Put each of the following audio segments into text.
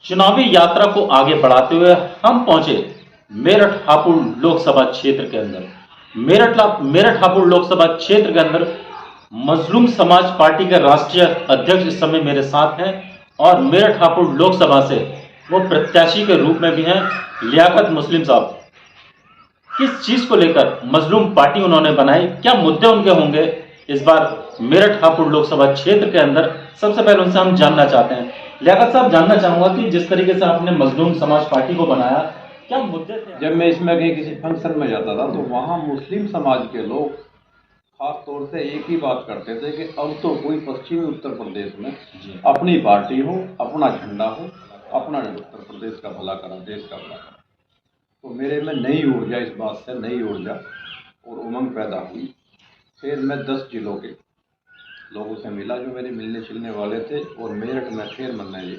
चुनावी यात्रा को आगे बढ़ाते हुए हम पहुंचे मेरठ हापुड़ लोकसभा क्षेत्र के अंदर। मेरठ हापुड़ लोकसभा क्षेत्र के अंदर मजलूम समाज पार्टी के राष्ट्रीय अध्यक्ष इस समय मेरे साथ हैं और मेरठ हापुड़ लोकसभा से वो प्रत्याशी के रूप में भी हैं लियाकत मुस्लिम साहब। किस चीज को लेकर मजलूम पार्टी उन्होंने बनाई, क्या मुद्दे उनके होंगे इस बार मेरठ हापुड़ लोकसभा क्षेत्र के अंदर, सबसे पहले उनसे हम जानना चाहते हैं। लियाकत साहब, जानना चाहूंगा कि जिस तरीके से आपने मजलूम समाज पार्टी को बनाया, क्या मुद्दे थे? जब मैं इसमें कहीं किसी फंक्शन में जाता था तो वहाँ मुस्लिम समाज के लोग खास तौर से एक ही बात करते थे कि अब तो कोई पश्चिमी उत्तर प्रदेश में अपनी पार्टी हो, अपना झंडा हो, अपना उत्तर प्रदेश का भला करा, देश का भला करा। तो मेरे में नई ऊर्जा, इस बात से नई ऊर्जा और उमंग पैदा हुई। फिर मैं 10 जिलों के लोगों से मिला जो मेरे मिलने जुलने वाले थे और मेरठ में फिर मैंने ये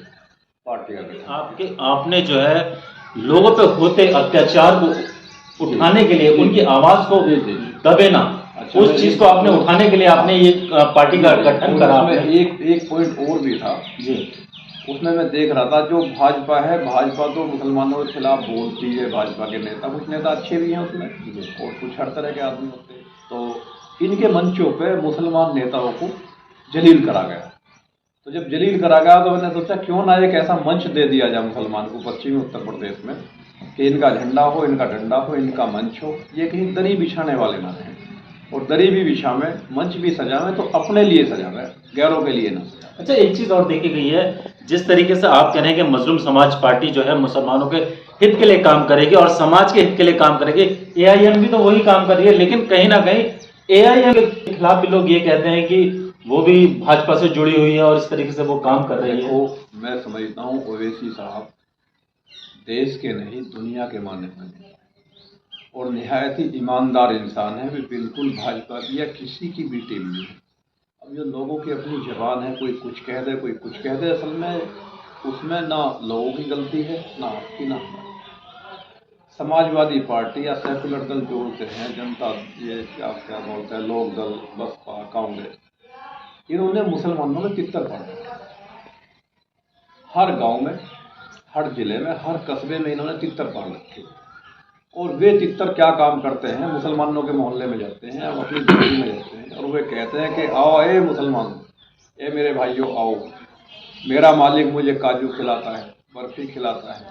पार्टी का गठन। आपने जो है लोगों पे होते अत्याचार को उठाने के लिए, उनकी आवाज को दबेना, उस चीज को आपने उठाने के लिए आपने ये पार्टी का गठन करा। एक पॉइंट और भी था जी, उसमें मैं देख रहा था जो भाजपा है, भाजपा तो मुसलमानों के खिलाफ बोलती है, भाजपा के नेता, कुछ नेता अच्छे भी हैं उसमें और कुछ हर तरह के आदमी होते हैं। तो इनके मंचों पे मुसलमान नेताओं को जलील करा गया। तो जब जलील करा गया तो मैंने सोचा क्यों ना एक ऐसा मंच दे दिया जाए मुसलमान को पश्चिमी उत्तर प्रदेश में कि इनका झंडा हो, इनका डंडा हो, इनका मंच हो, ये कहीं दरी बिछाने वाले ना रहें और दरी भी बिछावे, मंच भी सजावे तो अपने लिए सजावे, गैरों के लिए ना सजावे। अच्छा, एक चीज और देखी गई है, जिस तरीके से आप कह रहे हैं कि मजलूम समाज पार्टी जो है मुसलमानों के हित के लिए काम करेगी और समाज के हित के लिए काम करेगी, एआईएम भी तो वही काम कर रही है, लेकिन कहीं ना कहीं एआईएम के खिलाफ भी लोग ये कहते हैं कि वो भी भाजपा से जुड़ी हुई है और इस तरीके से वो काम कर रही है। मैं समझता हूँ ओवैसी साहब देश के नहीं दुनिया के माने बने और निहायत ही ईमानदार इंसान है। वे बिल्कुल भाजपा की या किसी की भी टीम नहीं है। अब जो लोगों की अपनी जबान है, कोई कुछ कह दे, कोई कुछ कह दे, असल में उसमें ना लोगों की गलती है, ना आपकी, ना हमारी। समाजवादी पार्टी या सेकुलर दल जो होते हैं, जनता, ये क्या क्या बोलते हैं, लोक दल, बसपा, कांग्रेस, इन्होंने मुसलमानों में तितर पाड़ा। हर गांव में, हर जिले में, हर कस्बे में इन्होंने तितर पाड़ रखे और वे तितर क्या काम करते हैं, मुसलमानों के मोहल्ले में जाते हैं, अपनी गली में जाते हैं और वे कहते हैं कि आओ ए मुसलमान, ए मेरे भाइयों आओ, मेरा मालिक मुझे काजू खिलाता है, बर्फी खिलाता है,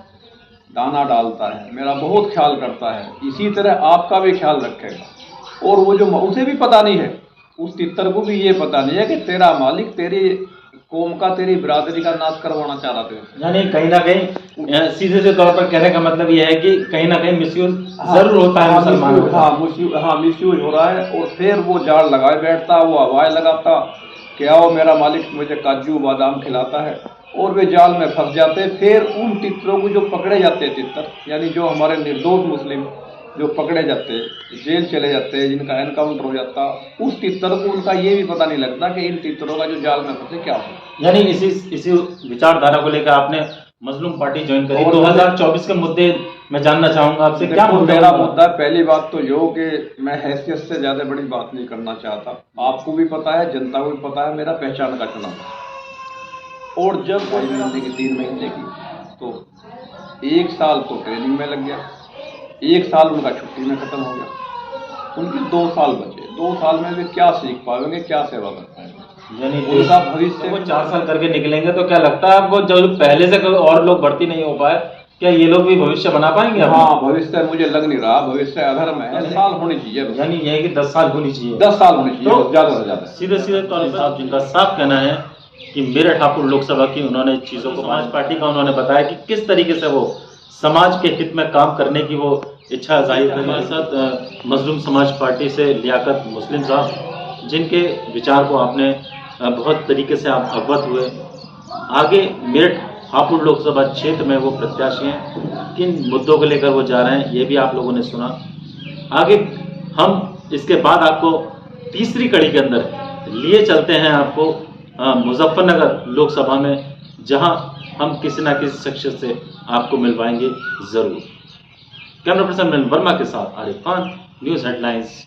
दाना डालता है, मेरा बहुत ख्याल करता है, इसी तरह आपका भी ख्याल रखेगा। और वो जो उसे भी पता नहीं है, उस तितर को भी ये पता नहीं है कि तेरा मालिक तेरी कौम का, तेरी बिरादरी का नाश करवाना चाह रहा था। यानी कहीं ना कहीं सीधे से तौर पर कहने का मतलब यह है कि कहीं ना कहीं मिसयूज जरूर होता है मुसलमानों का। मिसयूज हो रहा है और फिर वो जाल लगाए बैठता, वो हवाएं लगाता कि आओ मेरा मालिक मुझे काजू बादाम खिलाता है और वे जाल में फंस जाते। फिर उन तितरों को जो पकड़े जाते हैं, तितर यानी जो हमारे निर्दोष मुस्लिम जो पकड़े जाते, जेल चले जाते, जिनका एनकाउंटर हो जाता, उस तितर को उनका ये भी पता नहीं लगता कि इन तितरों का जो जाल में फंसे क्या हो। यानी इसी विचारधारा को लेकर आपने मजलूम पार्टी ज्वाइन करी। 2024 के मुद्दे मैं जानना चाहूंगा आपसे, क्या मेरा मुद्दा? पहली बात तो यो कि मैं हैसियत से ज्यादा बड़ी बात नहीं करना चाहता। आपको भी पता है, जनता को भी पता है, मेरा पहचान का चुनाव और जब 2 महीने की 3 महीने की तो 1 साल तो ट्रेनिंग में लग गया, 1 साल उनका छुट्टी में खत्म हो गया, उनके 2 साल बचे। 2 साल में वे क्या सीख पाएंगे, क्या सेवा कर पाएंगे? यानी उनका भविष्य वो 4 साल करके निकलेंगे तो क्या लगता है आपको, जब पहले से और लोग भर्ती नहीं हो पाए, क्या ये लोग भी भविष्य बना पाएंगे? हाँ, भविष्य मुझे लग नहीं रहा, भविष्य अधर्म है। 10 साल होनी चाहिए, यानी ये है कि 10 साल होनी चाहिए, 10 साल होनी चाहिए तो ज्यादा से ज्यादा। सीधे तौर पर साहब जिनका साफ कहना है कि मेरठ हापुड़ लोकसभा की उन्होंने चीजों को, समाज पार्टी का उन्होंने बताया कि किस तरीके से वो समाज के हित में काम करने की वो इच्छा जाहिर है। हमारे साथ मजलूम समाज पार्टी से लियाकत मुस्लिम साहब, जिनके विचार को आपने बहुत तरीके से आप अवगत हुए। आगे मेरठ हापुड़ लोकसभा क्षेत्र में वो प्रत्याशी हैं, किन मुद्दों को लेकर वो जा रहे हैं, ये भी आप लोगों ने सुना। आगे हम इसके बाद आपको तीसरी कड़ी के अंदर लिए चलते हैं आपको मुजफ्फरनगर लोकसभा में, जहां हम किसी ना किसी शख्सियत से आपको मिलवाएंगे जरूर। कैमरा पर्सन मिलन वर्मा के साथ आरिफ खान, न्यूज़ हेडलाइंस।